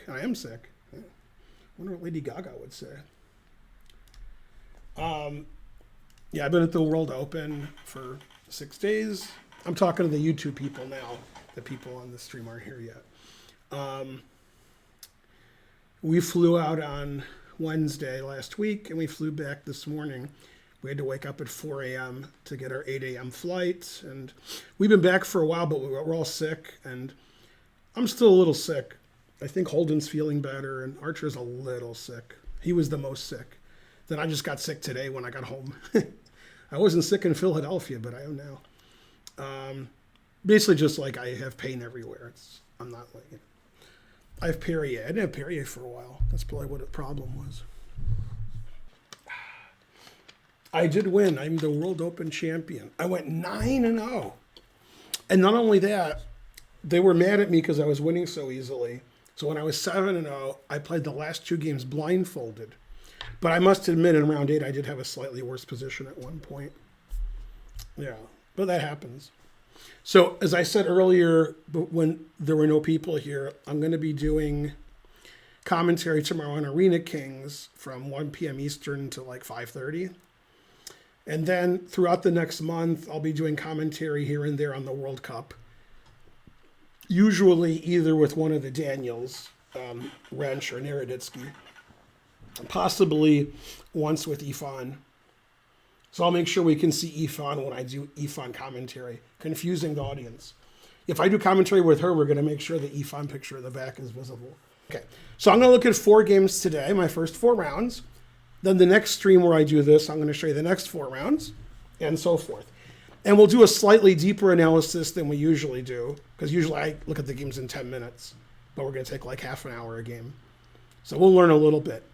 I am sick. I wonder what Lady Gaga would say. Yeah, I've been at the World Open for 6 days. I'm talking to the YouTube people now. The people on the stream aren't here yet. We flew out on Wednesday last week, and we flew back this morning. We had to wake up at 4 a.m. to get our 8 a.m. flight. And we've been back for a while, but we're all sick. And I'm still a little sick. I think Holden's feeling better, and Archer's a little sick. He was the most sick. Then I just got sick today when I got home. I wasn't sick in Philadelphia, but I am now. Basically just like I have pain everywhere. I'm not like it. I have Perrier. I didn't have Perrier for a while. That's probably what the problem was. I did win. I'm the World Open champion. I went 9-0. And not only that, they were mad at me because I was winning so easily. So when I was 7-0, I played the last 2 games blindfolded. But I must admit, in round 8, I did have a slightly worse position at one point. Yeah, but that happens. So as I said earlier, but when there were no people here, I'm going to be doing commentary tomorrow on Arena Kings from 1 p.m. Eastern to like 5:30. And then throughout the next month, I'll be doing commentary here and there on the World Cup. Usually either with one of the Daniels, Wrench or Naroditsky. Possibly once with Ifan. So I'll make sure we can see Ifan when I do Ifan commentary, confusing the audience. If I do commentary with her, we're going to make sure the Ifan picture in the back is visible. Okay, so I'm going to look at 4 games today, my first 4 rounds. Then the next stream where I do this, I'm going to show you the next 4 rounds, and so forth. And we'll do a slightly deeper analysis than we usually do, because usually I look at the games in 10 minutes, but we're going to take like half an hour a game. So we'll learn a little bit.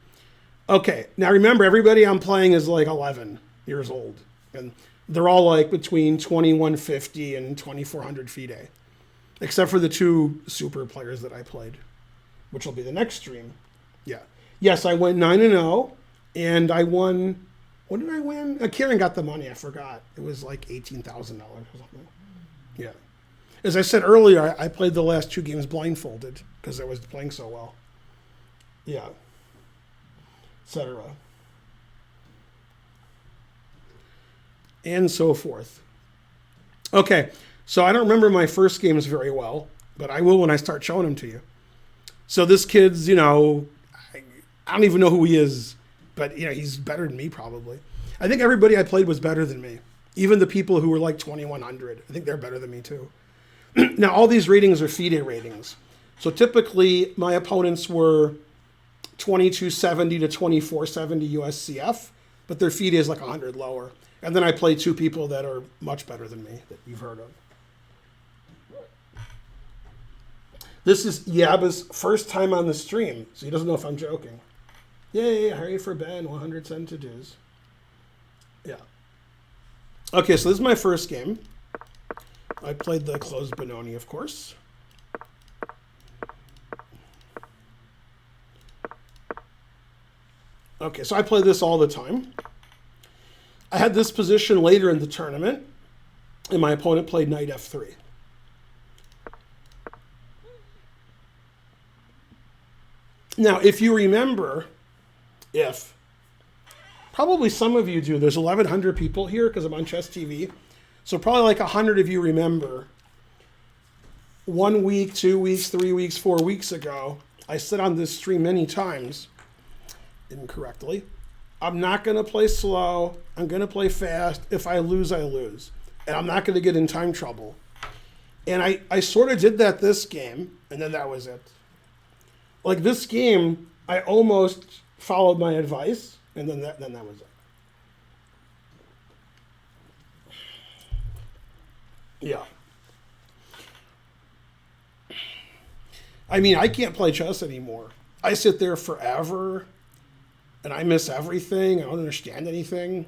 Okay, now remember, everybody I'm playing is like 11 years old, and they're all like between 2150 and 2400 FIDE, except for the 2 super players that I played, which will be the next stream. Yeah. Yes, I went 9-0, and I won. What did I win? Kieran got the money. I forgot. It was like $18,000 or something. Yeah. As I said earlier, I played the last 2 games blindfolded because I was playing so well. Yeah. Etc. And so forth. Okay, so I don't remember my first games very well, but I will when I start showing them to you. So this kid's, I don't even know who he is, but he's better than me probably. I think everybody I played was better than me. Even the people who were like 2100, I think they're better than me too. Now all these ratings are FIDE ratings. So typically my opponents were 2270 to 2470 USCF, but their FIDE is like 100 lower. And then I play 2 people that are much better than me that you've heard of. This is Yaba's first time on the stream, so he doesn't know if I'm joking. Yay, hurry for Ben, 100 cent to dues. Yeah. Okay, so this is my first game. I played the closed Benoni, of course. Okay, so I play this all the time. I had this position later in the tournament, and my opponent played knight f3. Now, if you remember, probably some of you do, there's 1,100 people here because I'm on Chess TV, so probably like 100 of you remember 1 week, 2 weeks, 3 weeks, 4 weeks ago, I said on this stream many times, incorrectly, I'm not going to play slow. I'm going to play fast. If I lose, I lose. And I'm not going to get in time trouble. And I sort of did that this game, and then that was it. Like this game, I almost followed my advice, and then that was it. Yeah. I mean, I can't play chess anymore. I sit there forever. And I miss everything. I don't understand anything.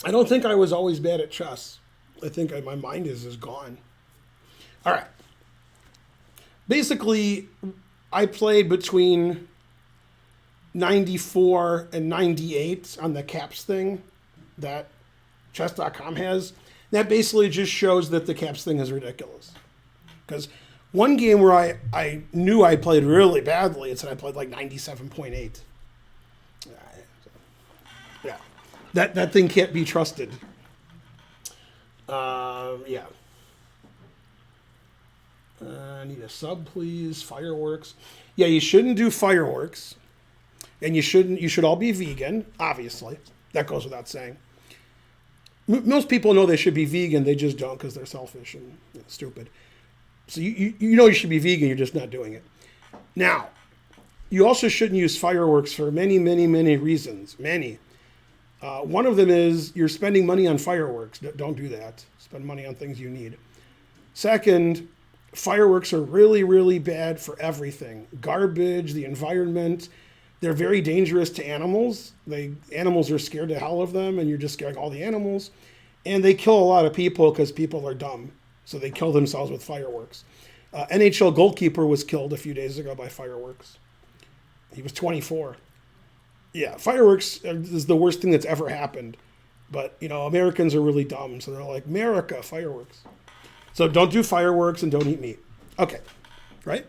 I don't think I was always bad at chess. I think my mind is gone. All right. Basically, I played between 94 and 98 on the caps thing that chess.com has. That basically just shows that the caps thing is ridiculous. Because One game where I knew I played really badly, it's that I played like 97.8. Yeah. That thing can't be trusted. Yeah. I need a sub, please. Fireworks. Yeah, you shouldn't do fireworks. And you should all be vegan, obviously. That goes without saying. Most people know they should be vegan, they just don't because they're selfish and stupid. So you know you should be vegan, you're just not doing it. Now, you also shouldn't use fireworks for many, many, many reasons. Many. One of them is you're spending money on fireworks. Don't do that. Spend money on things you need. Second, fireworks are really, really bad for everything. Garbage, the environment. They're very dangerous to animals. Animals are scared to hell of them, and you're just scaring all the animals. And they kill a lot of people because people are dumb. So they kill themselves with fireworks. NHL goalkeeper was killed a few days ago by fireworks. He was 24. Yeah, fireworks is the worst thing that's ever happened. But, Americans are really dumb. So they're like, America, fireworks. So don't do fireworks and don't eat meat. Okay, right?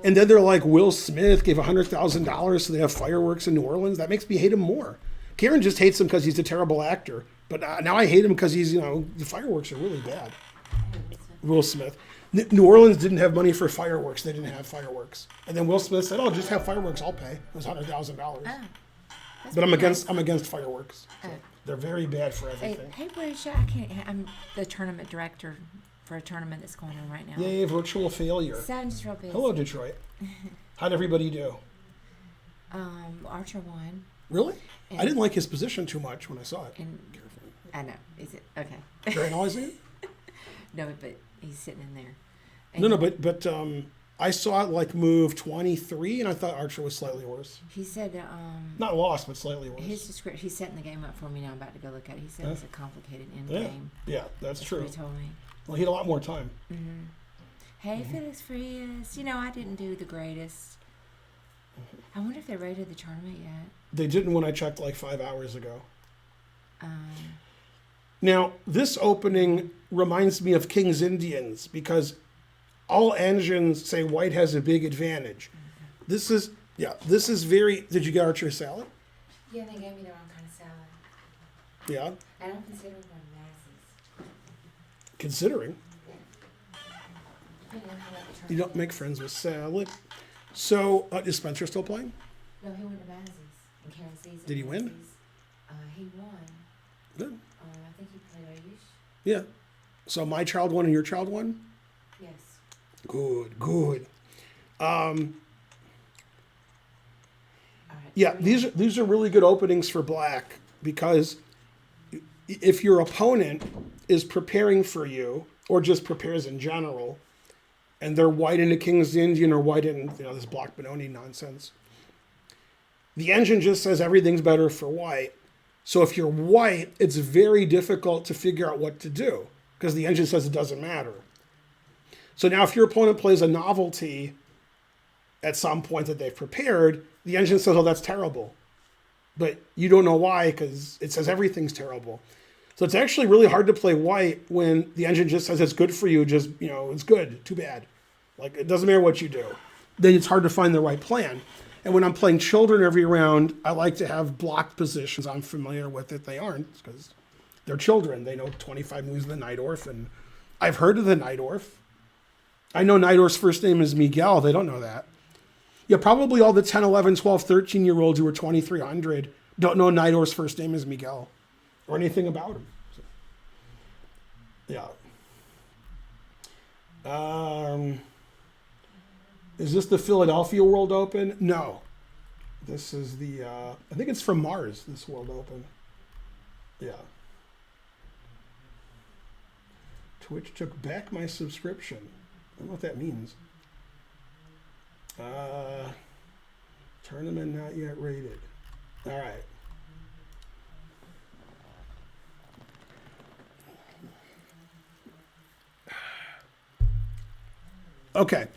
And then they're like, Will Smith gave $100,000 so they have fireworks in New Orleans. That makes me hate him more. Karen just hates him because he's a terrible actor. But now I hate him because he's, the fireworks are really bad. Will Smith. New Orleans didn't have money for fireworks. They didn't have fireworks. And then Will Smith said, just have fireworks. I'll pay. It was $100,000. But I'm against fireworks. So they're very bad for everything. Hey, I'm the tournament director for a tournament that's going on right now. Yay, virtual failure. So I'm just real busy. Hello, Detroit. How'd everybody do? Archer won. Really? I didn't like his position too much when I saw it. I know. Is it? Okay. You're analyzing it? No, but he's sitting in there. No, but I saw it move 23, and I thought Archer was slightly worse. He said... not lost, but slightly worse. His description, he's setting the game up for me now. I'm about to go look at it. He said it's a complicated end game. Yeah, that's true. What he told me. Well, he had a lot more time. Mm-hmm. Hey, Felix Frias. I didn't do the greatest. I wonder if they rated the tournament yet. They didn't when I checked 5 hours ago. Now, this opening reminds me of King's Indians because all engines say white has a big advantage. Mm-hmm. This is very... Did you get Archer salad? Yeah, they gave me the wrong kind of salad. Yeah? I don't consider them masses. Considering. You don't make friends with salad. So, is Spencer still playing? No, he went to Mazzies in Kansas City. Did he win? He won. Good. I think he played Ayush. Yeah. So my child won and your child won? Yes. Good. Right, Yeah, these are really good openings for black because if your opponent is preparing for you or just prepares in general, and they're white in a King's Indian or white in this Block Benoni nonsense, the engine just says everything's better for white. So if you're white, it's very difficult to figure out what to do because the engine says it doesn't matter. So now if your opponent plays a novelty at some point that they've prepared, the engine says, oh, that's terrible. But you don't know why because it says everything's terrible. So it's actually really hard to play white when the engine just says it's good for you, just, it's good, too bad. It doesn't matter what you do. Then it's hard to find the right plan. And when I'm playing children every round, I like to have blocked positions I'm familiar with that they aren't because they're children. They know 25 moves of the Najdorf, and I've heard of the Najdorf. I know Najdorf's first name is Miguel. They don't know that. Yeah, probably all the 10, 11, 12, 13-year-olds who are 2,300 don't know Najdorf's first name is Miguel or anything about him. So, yeah. Is this the Philadelphia World Open? No. This is the, I think it's from Mars, this World Open. Yeah. Twitch took back my subscription. I don't know what that means. Tournament not yet rated. All right. Okay.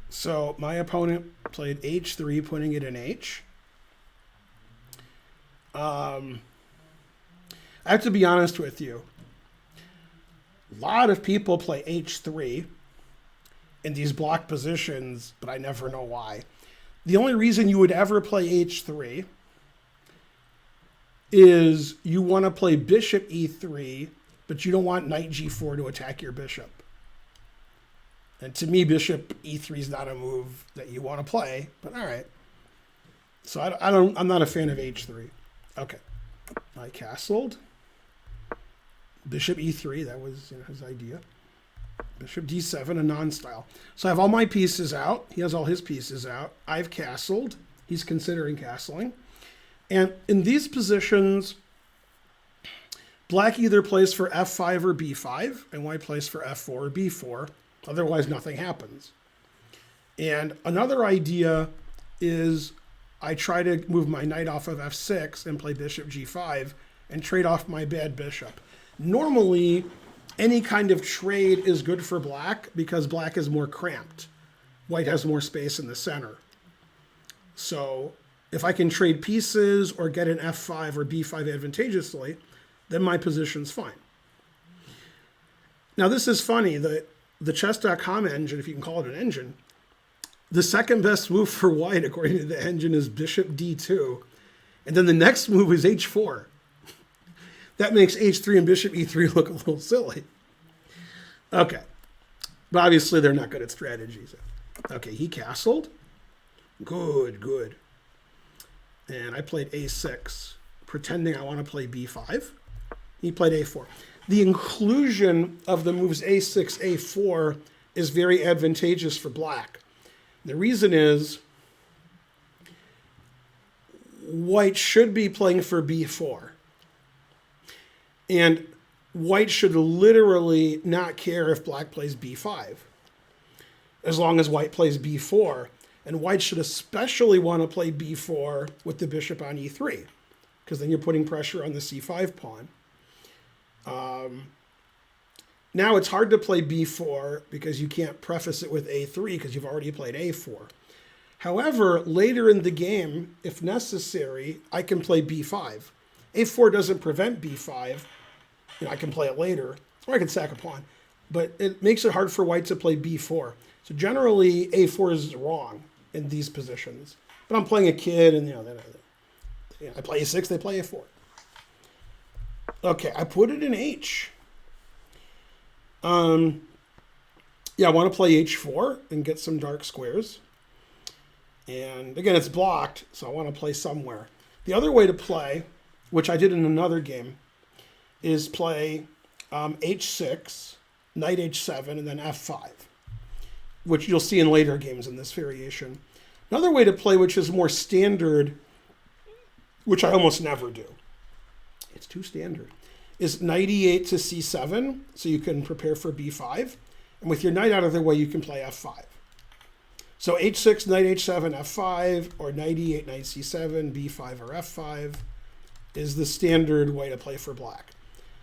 So my opponent played H3, putting it in H. I have to be honest with you. A lot of people play h3 in these block positions, but I never know why. The only reason you would ever play h3 is you want to play bishop e3, but you don't want knight g4 to attack your bishop. And to me, bishop e3 is not a move that you want to play, but all right. So I'm not a fan of h3. Okay, I castled. Bishop e3, that was his idea. Bishop d7, a non-style. So I have all my pieces out. He has all his pieces out. I've castled. He's considering castling. And in these positions, black either plays for f5 or b5, and white plays for f4 or b4. Otherwise, nothing happens. And another idea is I try to move my knight off of f6 and play bishop g5 and trade off my bad bishop. Normally, any kind of trade is good for black because black is more cramped. White has more space in the center. So if I can trade pieces or get an f5 or b5 advantageously, then my position's fine. Now this is funny, the chess.com engine, if you can call it an engine, the second best move for white, according to the engine, is bishop d2. And then the next move is h4. That makes h3 and bishop e3 look a little silly. Okay. But obviously they're not good at strategies. Okay, he castled. Good, good. And I played a6, pretending I want to play b5. He played a4. The inclusion of the moves a6, a4 is very advantageous for black. The reason is white should be playing for b4. And white should literally not care if black plays b5, as long as white plays b4. And white should especially want to play b4 with the bishop on e3, because then you're putting pressure on the c5 pawn. Now it's hard to play b4 because you can't preface it with a3 because you've already played a4. However, later in the game, if necessary, I can play b5. a4 doesn't prevent b5. I can play it later, or I can sack a pawn. But it makes it hard for white to play b4. So generally, a4 is wrong in these positions. But I'm playing a kid, and I play a6, they play a4. Okay, I put it in h. Yeah, I want to play h4 and get some dark squares. And again, it's blocked, so I want to play somewhere. The other way to play, which I did in another game, is play h6, knight h7, and then f5, which you'll see in later games in this variation. Another way to play, which is more standard, which I almost never do, it's too standard, is knight e8 to c7, so you can prepare for b5. And with your knight out of the way, you can play f5. So h6, knight h7, f5, or knight e8, knight c7, b5, or f5 is the standard way to play for black.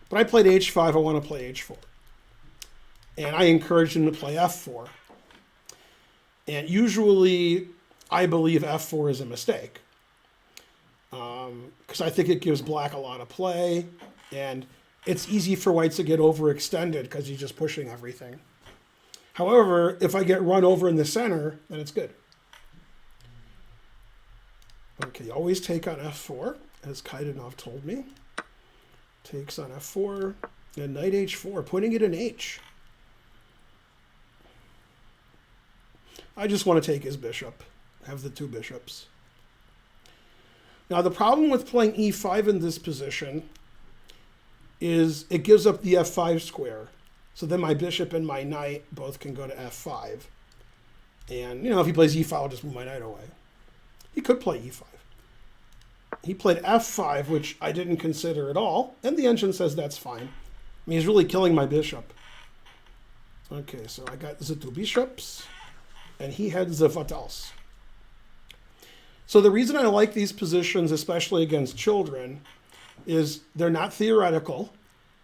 But I played h5, I want to play h4. And I encourage him to play f4. And usually, I believe f4 is a mistake. Because I think it gives black a lot of play. And it's easy for whites to get overextended because he's just pushing everything. However, if I get run over in the center, then it's good. Okay, always take on f4, as Kaidanov told me. Takes on f4, and knight h4, putting it in h. I just want to take his bishop, have the two bishops. Now, the problem with playing e5 in this position is it gives up the f5 square. So then my bishop and my knight both can go to f5. And, if he plays e5, I'll just move my knight away. He could play e5. He played f5, which I didn't consider at all. And the engine says that's fine. I mean, he's really killing my bishop. Okay, so I got the two bishops. And he heads the fatals. So the reason I like these positions, especially against children, is they're not theoretical.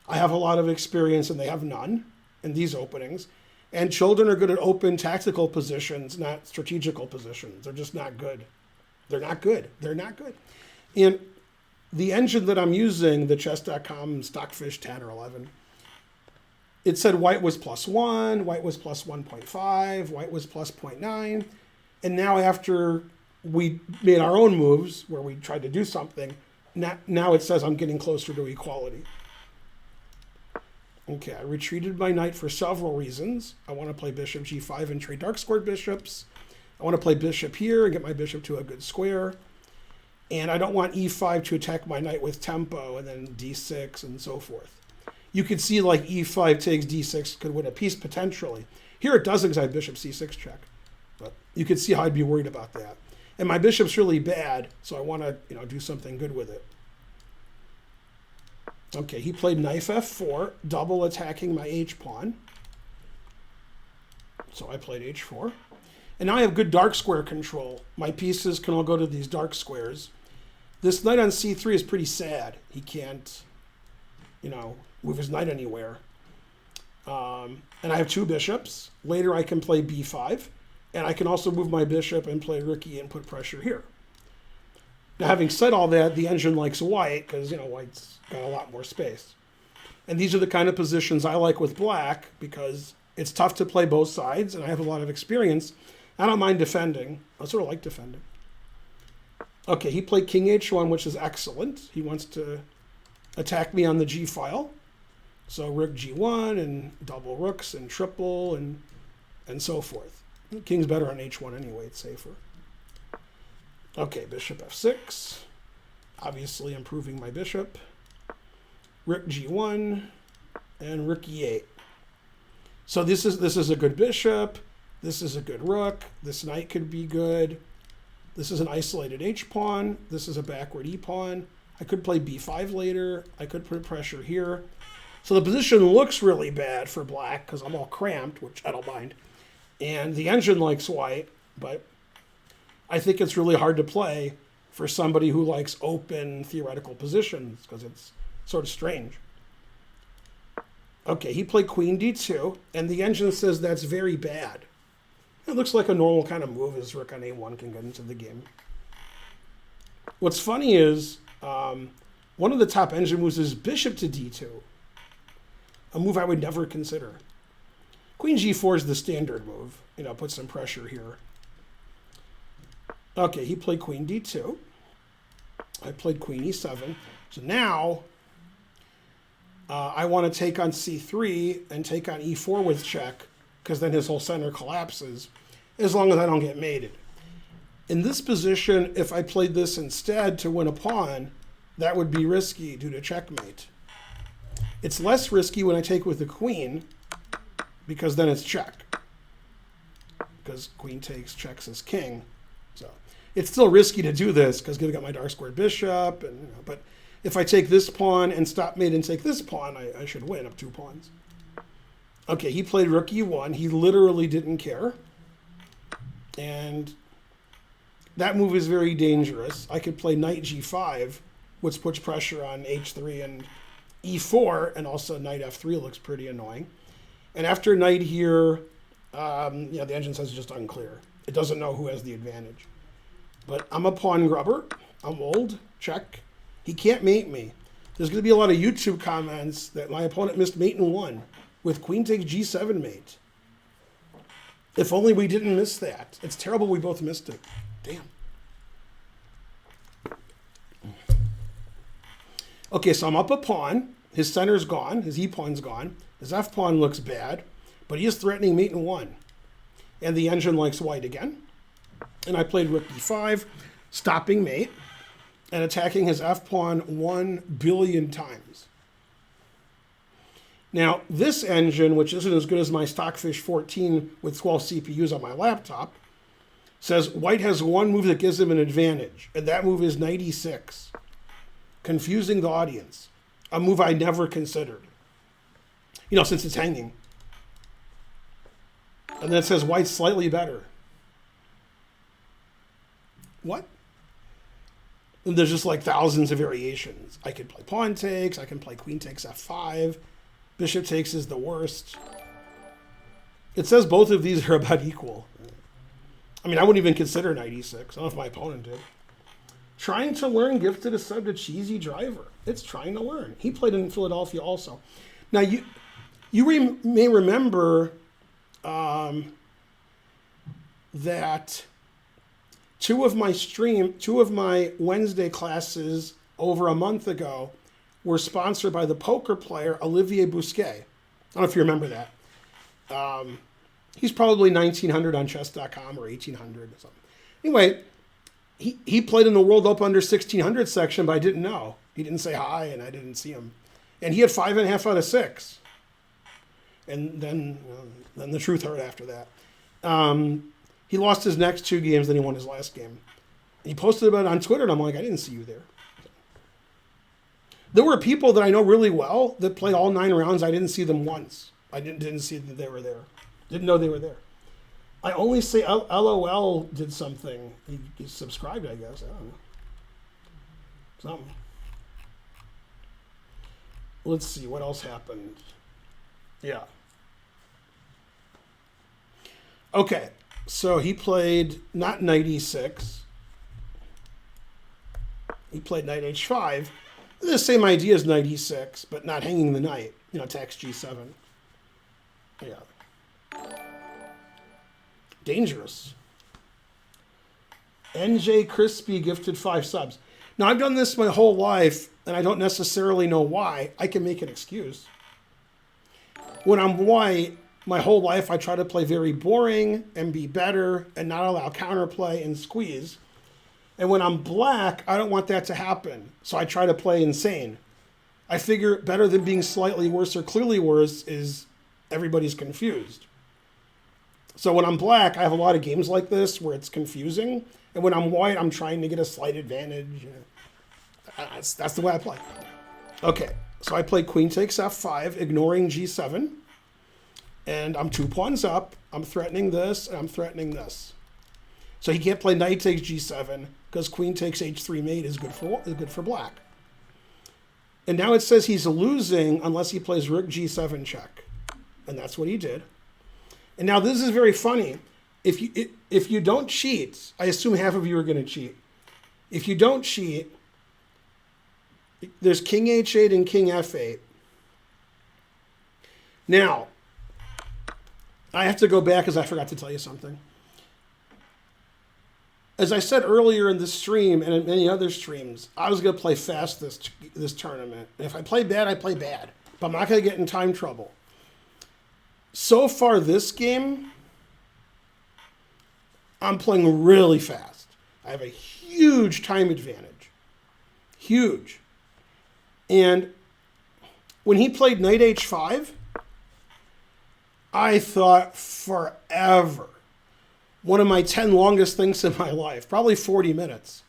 I have a lot of experience and they have none in these openings. And children are good at open tactical positions, not strategical positions. They're just not good. They're not good. They're not good. And the engine that I'm using, the chess.com Stockfish 10 or 11, it said white was +1, white was +1.5, white was +0.9. And now after we made our own moves where we tried to do something, now it says I'm getting closer to equality. Okay, I retreated my knight for several reasons. I want to play bishop g5 and trade dark squared bishops. I want to play bishop here and get my bishop to a good square. And I don't want e5 to attack my knight with tempo and then d6 and so forth. You could see like e5 takes d6 could win a piece potentially. Here it doesn't because I have bishop c6 check. But you could see how I'd be worried about that. And my bishop's really bad, so I want to do something good with it. Okay, he played knight f4, double attacking my h-pawn. So I played h4. And now I have good dark square control. My pieces can all go to these dark squares. This knight on c3 is pretty sad. He can't, move his knight anywhere. And I have two bishops. Later I can play b5. And I can also move my bishop and play rook e and put pressure here. Now, having said all that, the engine likes white because, white's got a lot more space. And these are the kind of positions I like with black because it's tough to play both sides, and I have a lot of experience. I don't mind defending. I sort of like defending. Okay, he played king h1, which is excellent. He wants to attack me on the g file. So rook g1 and double rooks and triple and so forth. King's better on h1 anyway, it's safer. Okay, bishop f6. Obviously improving my bishop. Rook g1 and rook e8. So this is a good bishop. This is a good rook. This knight could be good. This is an isolated h-pawn. This is a backward e-pawn. I could play b5 later. I could put pressure here. So the position looks really bad for black because I'm all cramped, which I don't mind. And the engine likes white, but I think it's really hard to play for somebody who likes open theoretical positions because it's sort of strange. Okay, he played queen d2, and the engine says that's very bad. It looks like a normal kind of move as rook on a1 can get into the game. What's funny is one of the top engine moves is bishop to d2, a move I would never consider. Queen g4 is the standard move. Put some pressure here. Okay, he played queen d2. I played queen e7. So now I want to take on c3 and take on e4 with check because then his whole center collapses as long as I don't get mated. In this position, if I played this instead to win a pawn, that would be risky due to checkmate. It's less risky when I take with the queen because then it's check. Because queen takes, checks as king. So it's still risky to do this because I've got my dark squared bishop. But if I take this pawn and stop mate and take this pawn, I should win up 2 pawns. Okay, he played rook e1. He literally didn't care. And that move is very dangerous. I could play knight g5, which puts pressure on h3 and e4, and also knight f3 looks pretty annoying. And after knight here, the engine says it's just unclear. It doesn't know who has the advantage. But I'm a pawn grubber. I'm old. Check. He can't mate me. There's going to be a lot of YouTube comments that my opponent missed mate and won with queen takes g7 mate. If only we didn't miss that. It's terrible we both missed it. Damn. Okay, so I'm up a pawn. His center's gone. His e-pawn's gone. His f-pawn looks bad, but he is threatening mate and 1. And the engine likes white again. And I played rook e5, stopping mate, and attacking his f-pawn 1 billion times. Now, this engine, which isn't as good as my Stockfish 14 with 12 CPUs on my laptop, says white has one move that gives him an advantage, and that move is knight e6, confusing the audience, a move I never considered, since it's hanging. And then it says white's slightly better. What? And there's just like thousands of variations. I could play pawn takes, I can play queen takes f5, bishop takes is the worst. It says both of these are about equal. I mean, I wouldn't even consider knight e6. I don't know if my opponent did. Trying to learn gifted a sub to Cheesy Driver. It's trying to learn. He played in Philadelphia also. Now, You may remember that two of my Wednesday classes over a month ago were sponsored by the poker player Olivier Bousquet. I don't know if you remember that. He's probably 1900 on chess.com or 1800 or something. Anyway, he played in the World Open under 1600 section, but I didn't know. He didn't say hi, and I didn't see him. And he had 5.5 out of 6. And then the truth hurt after that. He lost his next 2 games, then he won his last game. And he posted about it on Twitter, and I'm like, I didn't see you there. There were people that I know really well that played all 9 rounds. I didn't see them once. I didn't see that they were there. Didn't know they were there. I only say LOL did something. He subscribed, I guess. I don't know. Something. Let's see, what else happened? Yeah. Okay, so he played not knight e6. He played knight h5. The same idea as knight e6, but not hanging the knight. Attacks g7. Yeah. Dangerous. NJ Crispy gifted 5 subs. Now, I've done this my whole life, and I don't necessarily know why. I can make an excuse. When I'm white, my whole life I try to play very boring and be better and not allow counterplay and squeeze. And when I'm black, I don't want that to happen. So I try to play insane. I figure better than being slightly worse or clearly worse is everybody's confused. So when I'm black, I have a lot of games like this where it's confusing. And when I'm white, I'm trying to get a slight advantage. That's the way I play. Okay, so I play queen takes f5, ignoring g7. And I'm 2 pawns up. I'm threatening this, and I'm threatening this. So he can't play knight takes g7 because queen takes h3 mate is good for black. And now it says he's losing unless he plays rook g7 check. And that's what he did. And now this is very funny. If you don't cheat, I assume half of you are going to cheat. If you don't cheat, there's king h8 and king f8. Now, I have to go back because I forgot to tell you something. As I said earlier in this stream and in many other streams, I was going to play fast this tournament. And if I play bad, I play bad. But I'm not going to get in time trouble. So far this game, I'm playing really fast. I have a huge time advantage. Huge. And when he played knight h5, I thought forever. One of my 10 longest things in my life, probably 40 minutes,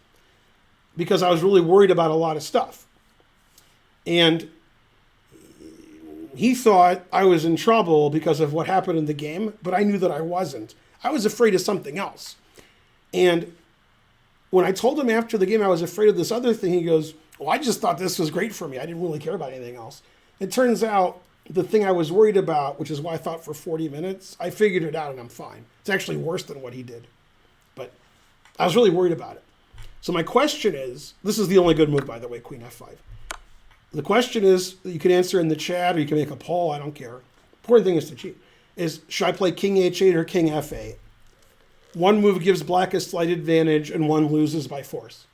because I was really worried about a lot of stuff. And he thought I was in trouble because of what happened in the game, but I knew that I wasn't. I was afraid of something else. And when I told him after the game I was afraid of this other thing, he goes, well, I just thought this was great for me. I didn't really care about anything else. It turns out the thing I was worried about, which is why I thought for 40 minutes, I figured it out and I'm fine. It's actually worse than what he did. But I was really worried about it. So my question is, this is the only good move, by the way, queen f5. The question is, you can answer in the chat or you can make a poll, I don't care. Important thing is to cheat. Is, should I play king h8 or king f8? One move gives black a slight advantage and one loses by force.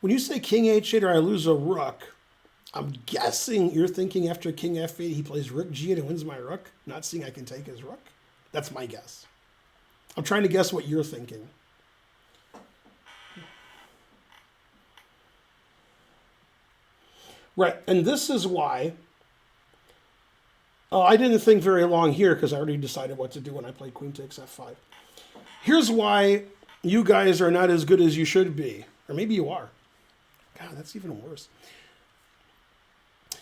When you say king h8 or I lose a rook, I'm guessing you're thinking after king f8 he plays rook g8 and wins my rook, not seeing I can take his rook. That's my guess. I'm trying to guess what you're thinking. Right, and this is why I didn't think very long here because I already decided what to do when I played queen takes f5. Here's why you guys are not as good as you should be. Or maybe you are. God, that's even worse.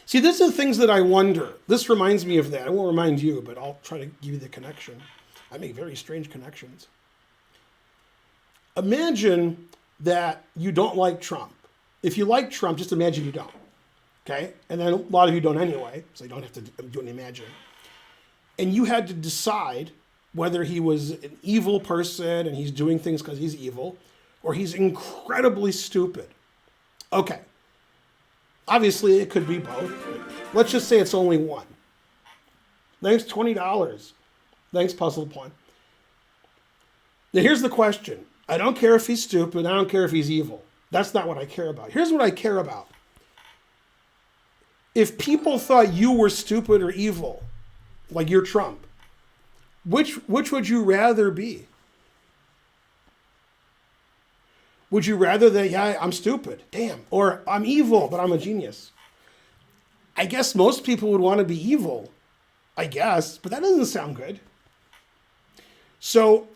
See, these are the things that I wonder. This reminds me of that. I won't remind you, but I'll try to give you the connection. I make very strange connections. Imagine that you don't like Trump. If you like Trump, just imagine you don't. Okay? And then a lot of you don't anyway, so you don't have to do any imagining. And you had to decide whether he was an evil person and he's doing things because he's evil, or he's incredibly stupid. Okay. Obviously, it could be both. Let's just say it's only one. Thanks, $20. Thanks, Puzzle Pawn. Now, here's the question. I don't care if he's stupid. I don't care if he's evil. That's not what I care about. Here's what I care about. If people thought you were stupid or evil, like you're Trump, which would you rather be? Would you rather that, yeah, I'm stupid, damn, or I'm evil, but I'm a genius? I guess most people would want to be evil, I guess, but that doesn't sound good. So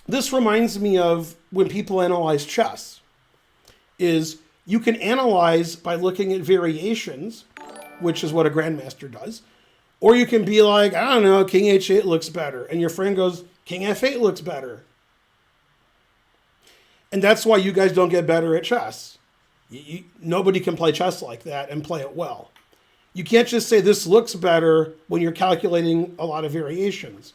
this reminds me of when people analyze chess, is you can analyze by looking at variations, which is what a grandmaster does, or you can be like, I don't know, King H8 looks better, and your friend goes, King F8 looks better. And that's why you guys don't get better at chess. Nobody can play chess like that and play it well. You can't just say this looks better when you're calculating a lot of variations.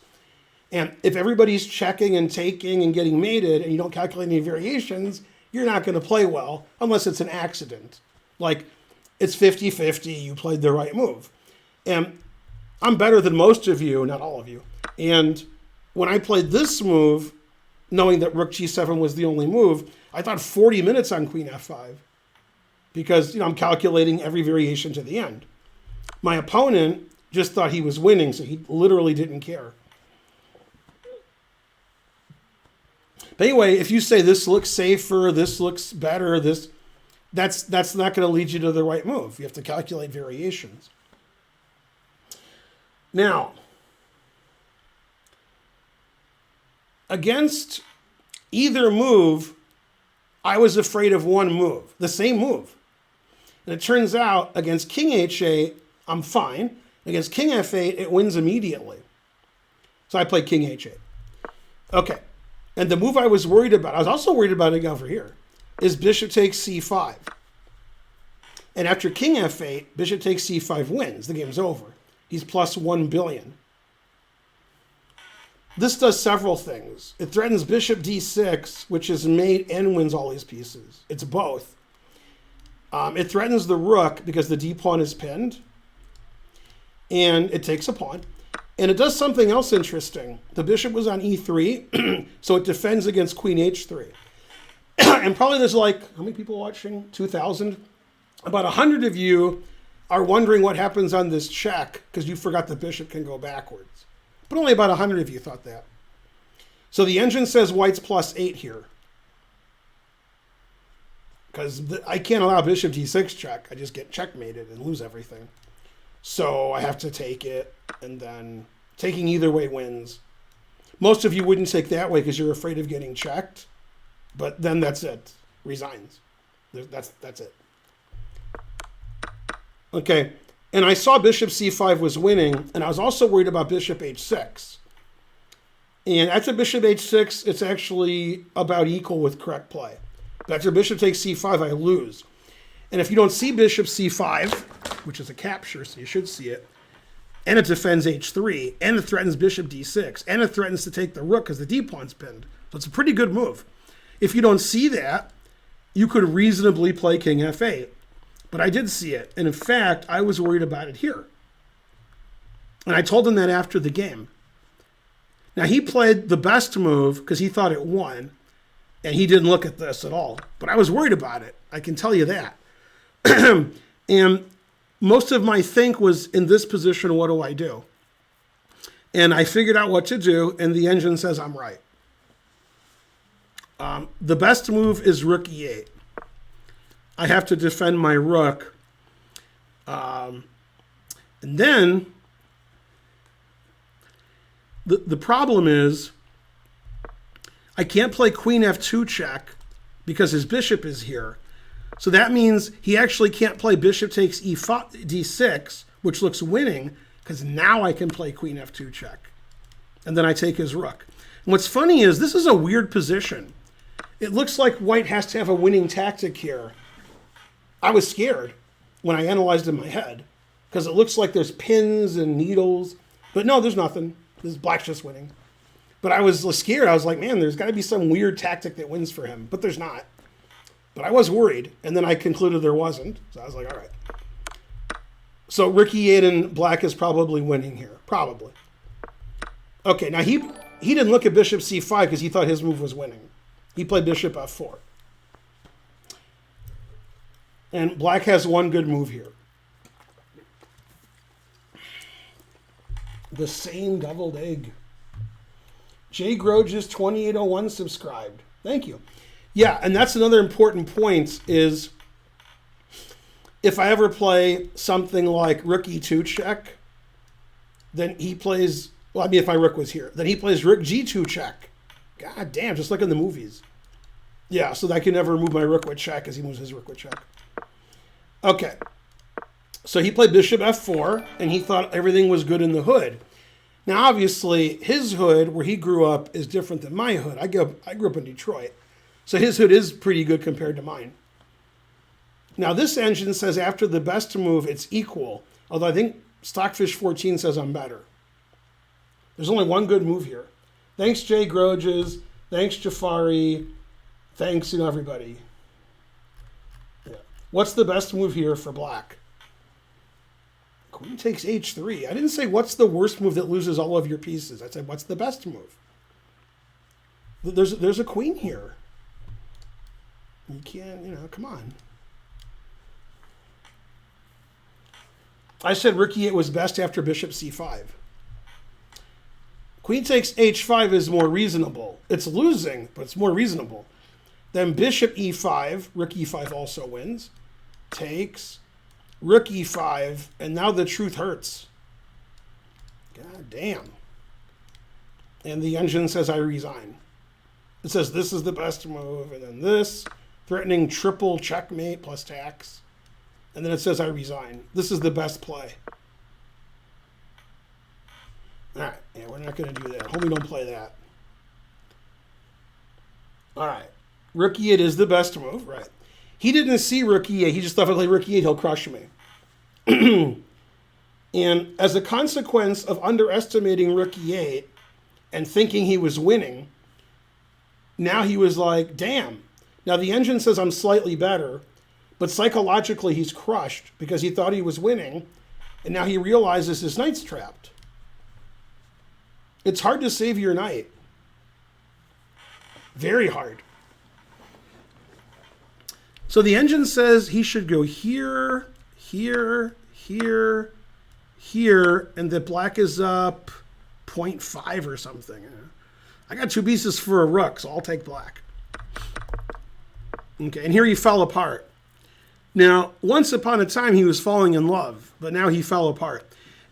And if everybody's checking and taking and getting mated and you don't calculate any variations, you're not going to play well unless it's an accident. Like it's 50-50, you played the right move. And I'm better than most of you, not all of you. And when I played this move, knowing that rook g7 was the only move, I thought 40 minutes on queen f5 because I'm calculating every variation to the end. My opponent just thought he was winning, so he literally didn't care. But anyway, if you say this looks safer, this looks better, that's not going to lead you to the right move. You have to calculate variations. Now, against either move, I was afraid of one move, the same move. And it turns out against King H8, I'm fine. Against King F8, it wins immediately. So I played King H8. Okay. And the move I was worried about, I was also worried about it over here, is bishop takes c5. And after King F8, bishop takes c5 wins. The game's over. He's plus 1 billion. This does several things. It threatens bishop d6, which is mate and wins all these pieces. It's both. It threatens the rook because the d pawn is pinned. And it takes a pawn. And it does something else interesting. The bishop was on e3, so it defends against queen h3. And probably there's like, how many people watching? 2,000? About 100 of you are wondering what happens on this check because you forgot the bishop can go backwards. But only about 100 of you thought that. So the engine says white's plus 8 here. Because I can't allow bishop d6 check. I just get checkmated and lose everything. So I have to take it, and then taking either way wins. Most of you wouldn't take that way because you're afraid of getting checked. But then that's it. Resigns. That's it. Okay. And I saw bishop c5 was winning, and I was also worried about bishop h6. And after bishop h6, it's actually about equal with correct play. But after bishop takes c5, I lose. And if you don't see bishop c5, which is a capture, so you should see it, and it defends h3, and it threatens bishop d6, and it threatens to take the rook because the d-pawn's pinned. So it's a pretty good move. If you don't see that, you could reasonably play king f8. But I did see it. And in fact, I was worried about it here. And I told him that after the game. Now, he played the best move because he thought it won. And he didn't look at this at all. But I was worried about it. I can tell you that. And most of my think was in this position, what do I do? And I figured out what to do. And the engine says I'm right. The best move is rook e8. I have to defend my rook. And then the problem is I can't play queen f2 check because his bishop is here. So that means he actually can't play bishop takes d6, which looks winning, because now I can play queen f2 check. And then I take his rook. And what's funny is this is a weird position. It looks like white has to have a winning tactic here. I was scared. when I analyzed in my head, because it looks like there's pins and needles, but no, there's nothing. This black's just winning. But I was scared. I was like, man, there's got to be some weird tactic that wins for him, but there's not. But I was worried, and then I concluded there wasn't. So I was like, all right. So Rook E8 and black is probably winning here, probably. Okay, now he didn't look at bishop c5 because he thought his move was winning. He played bishop f4. And black has one good move here. The same deviled egg. J. Groges 2801 subscribed. Thank you. Yeah, and that's another important point is if I ever play something like rook e2 check, then he plays, well, I mean, if my rook was here, then he plays rook g2 check. God damn, just like in the movies. Yeah, so that I can never move my rook with check as he moves his rook with check. Okay. So he played bishop f4, and he thought everything was good in the hood. Now, obviously, his hood, where he grew up, is different than my hood. I grew up in Detroit. So his hood is pretty good compared to mine. Now, this engine says after the best move, it's equal. Although I think Stockfish 14 says I'm better. There's only one good move here. Thanks, Jay Groges. Thanks, Jafari. Thanks, everybody. Yeah. What's the best move here for black? Queen takes h3. I didn't say what's the worst move that loses all of your pieces. I said what's the best move? There's a queen here. You can't, come on. I said rook e8 was best after bishop c5. Queen takes h5 is more reasonable. It's losing, but it's more reasonable. Then bishop e5, rook e5 also wins. Takes, rook e5, and now the truth hurts. God damn. And the engine says I resign. It says this is the best move, and then this, threatening triple checkmate plus tax. And then it says I resign. This is the best play. All right, yeah, we're not going to do that. Hope we don't play that. All right, rook e8 is the best move, right? He didn't see rook e8. He just thought if I play rook e8, he'll crush me. And as a consequence of underestimating rook e8 and thinking he was winning, now he was like, damn. Now the engine says I'm slightly better, but psychologically he's crushed because he thought he was winning, and now he realizes his knight's trapped. It's hard to save your knight. Very hard. So the engine says he should go here, here, here, here, and that black is up 0.5 or something. I got two pieces for a rook, so I'll take black. Okay, and here he fell apart. Now, once upon a time, he was falling in love, but now he fell apart.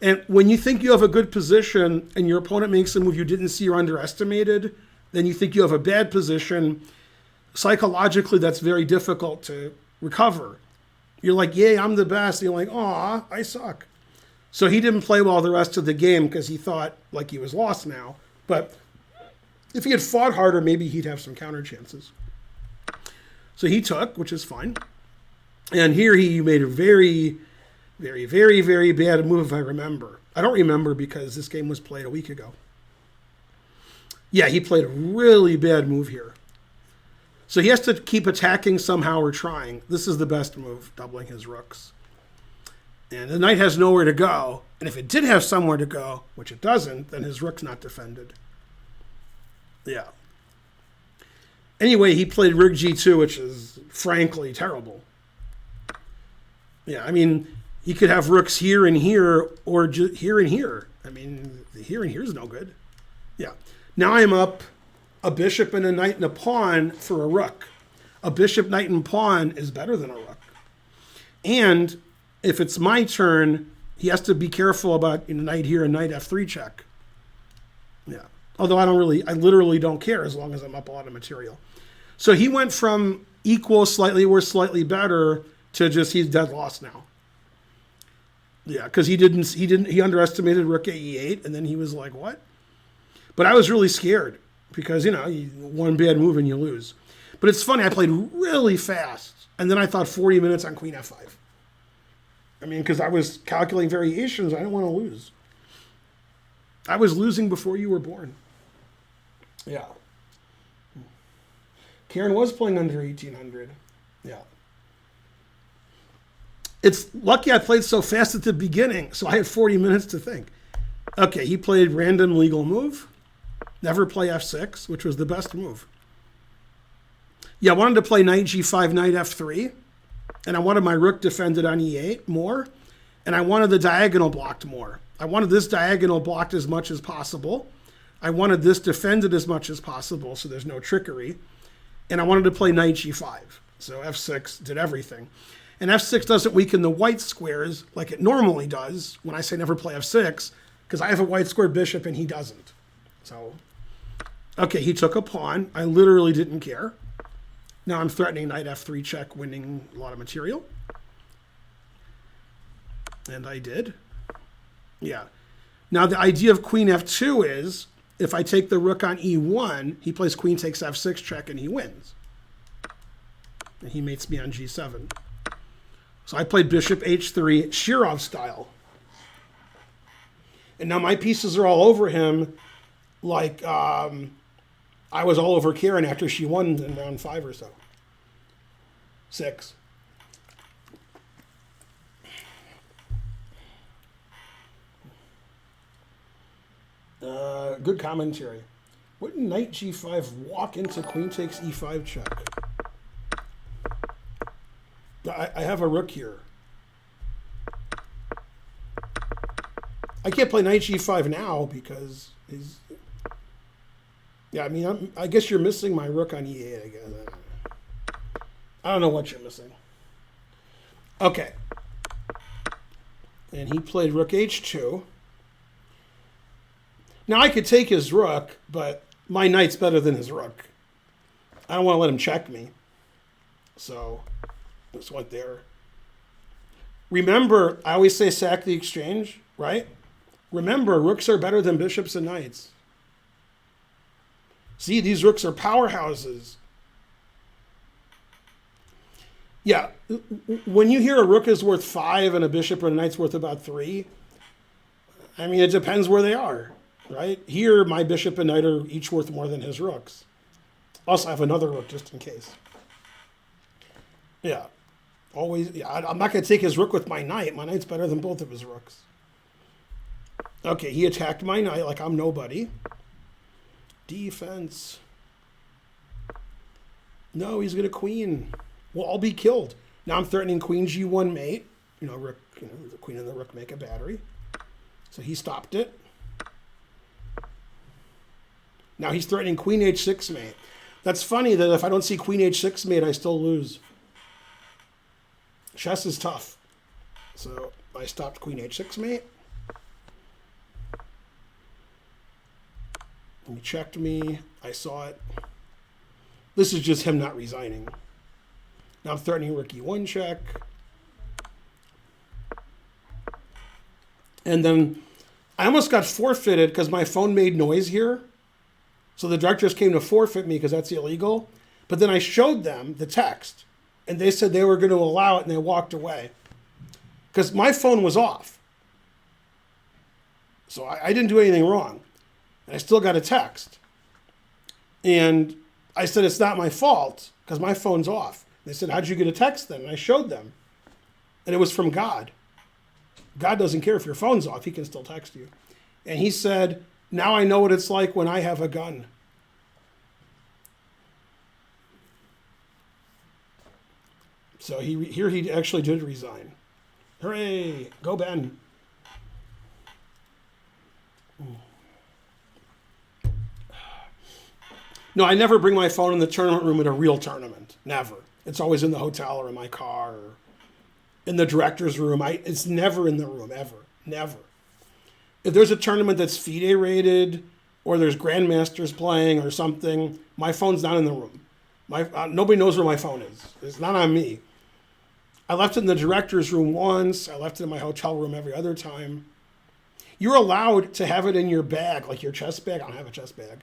And when you think you have a good position and your opponent makes a move you didn't see or underestimated, then you think you have a bad position. Psychologically, that's very difficult to recover. You're like, yay, I'm the best. And you're like, aw, I suck. So he didn't play well the rest of the game because he thought like he was lost now. But if he had fought harder, maybe he'd have some counter chances. So he took, which is fine. And here he made a very, very, very, very bad move, if I remember. I don't remember because this game was played a week ago. Yeah, he played a really bad move here. So he has to keep attacking somehow or trying. This is the best move, doubling his rooks. And the knight has nowhere to go. And if it did have somewhere to go, which it doesn't, then his rook's not defended. Yeah. Anyway, he played rook g2, which is frankly terrible. Yeah, I mean, he could have rooks here and here, or here and here. I mean, the here and here is no good. Yeah. Now I'm up a bishop and a knight and a pawn for a rook. A bishop, knight, and pawn is better than a rook. And if it's my turn, he has to be careful about knight here and knight f3 check. Yeah. Although I literally don't care as long as I'm up a lot of material. So he went from equal, slightly worse, slightly better to just he's dead lost now. Yeah, because he underestimated rook e8, and then he was like, what? But I was really scared because, one bad move and you lose. But it's funny, I played really fast, and then I thought 40 minutes on queen f5. I mean, because I was calculating variations. I didn't want to lose. I was losing before you were born. Yeah. Karen was playing under 1800. Yeah. It's lucky I played so fast at the beginning, so I had 40 minutes to think. Okay, he played random legal move. Never play f6, which was the best move. Yeah, I wanted to play knight g5, knight f3. And I wanted my rook defended on e8 more. And I wanted the diagonal blocked more. I wanted this diagonal blocked as much as possible. I wanted this defended as much as possible so there's no trickery. And I wanted to play knight g5. So f6 did everything. And f6 doesn't weaken the white squares like it normally does when I say never play f6, because I have a white squared bishop and he doesn't. So, okay, he took a pawn. I literally didn't care. Now I'm threatening knight f3 check, winning a lot of material. And I did. Yeah. Now the idea of queen f2 is, if I take the rook on e1, he plays queen takes f6 check and he wins. And he mates me on g7. So I played bishop h3, Shirov style. And now my pieces are all over him like I was all over Karen after she won in round 5 or so. 6. Good commentary. Wouldn't knight g5 walk into queen takes e5 check? I have a rook here. I can't play knight g5 now because he's... Yeah, I mean, I guess you're missing my rook on e8, I guess. I don't know what you're missing. Okay. And he played rook h2. Now, I could take his rook, but my knight's better than his rook. I don't want to let him check me. So, just went there. Remember, I always say sack the exchange, right? Remember, rooks are better than bishops and knights. See, these rooks are powerhouses. Yeah, when you hear a rook is worth 5 and a bishop or a knight's worth about 3, I mean, it depends where they are, right? Here, my bishop and knight are each worth more than his rooks. Also, I have another rook just in case. Yeah, always. Yeah, I'm not going to take his rook with my knight. My knight's better than both of his rooks. Okay, he attacked my knight like I'm nobody. Defense. No, he's going to queen. We'll all be killed. Now I'm threatening queen g1 mate. Rook, the queen and the rook make a battery. So he stopped it. Now he's threatening queen h6 mate. That's funny that if I don't see queen h6 mate, I still lose. Chess is tough. So I stopped queen h6 mate. He checked me. I saw it. This is just him not resigning. Now I'm threatening rook e1 check. And then I almost got forfeited because my phone made noise here. So the directors came to forfeit me because that's illegal. But then I showed them the text. And they said they were going to allow it, and they walked away. Because my phone was off. So I didn't do anything wrong. And I still got a text. And I said, it's not my fault, because my phone's off. They said, how'd you get a text then? And I showed them. And it was from God. God doesn't care if your phone's off. He can still text you. And he said, now I know what it's like when I have a gun. So he actually did resign. Hooray! Go Ben. No, I never bring my phone in the tournament room at a real tournament. Never. It's always in the hotel or in my car or in the director's room. It's never in the room, ever. Never. If there's a tournament that's FIDE rated or there's grandmasters playing or something, my phone's not in the room. Nobody knows where my phone is. It's not on me. I left it in the director's room once. I left it in my hotel room every other time. You're allowed to have it in your bag, like your chest bag. I don't have a chest bag.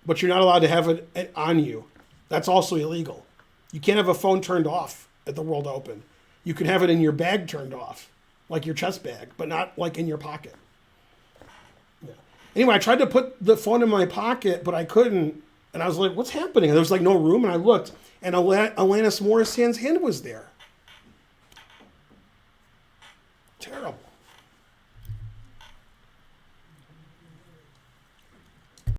But you're not allowed to have it on you. That's also illegal. You can't have a phone turned off at the World Open. You can have it in your bag turned off, like your chest bag, but not like in your pocket. Yeah. Anyway, I tried to put the phone in my pocket, but I couldn't. And I was like, what's happening? And there was like no room. And I looked, and Alanis Morissane's hand was there. Terrible.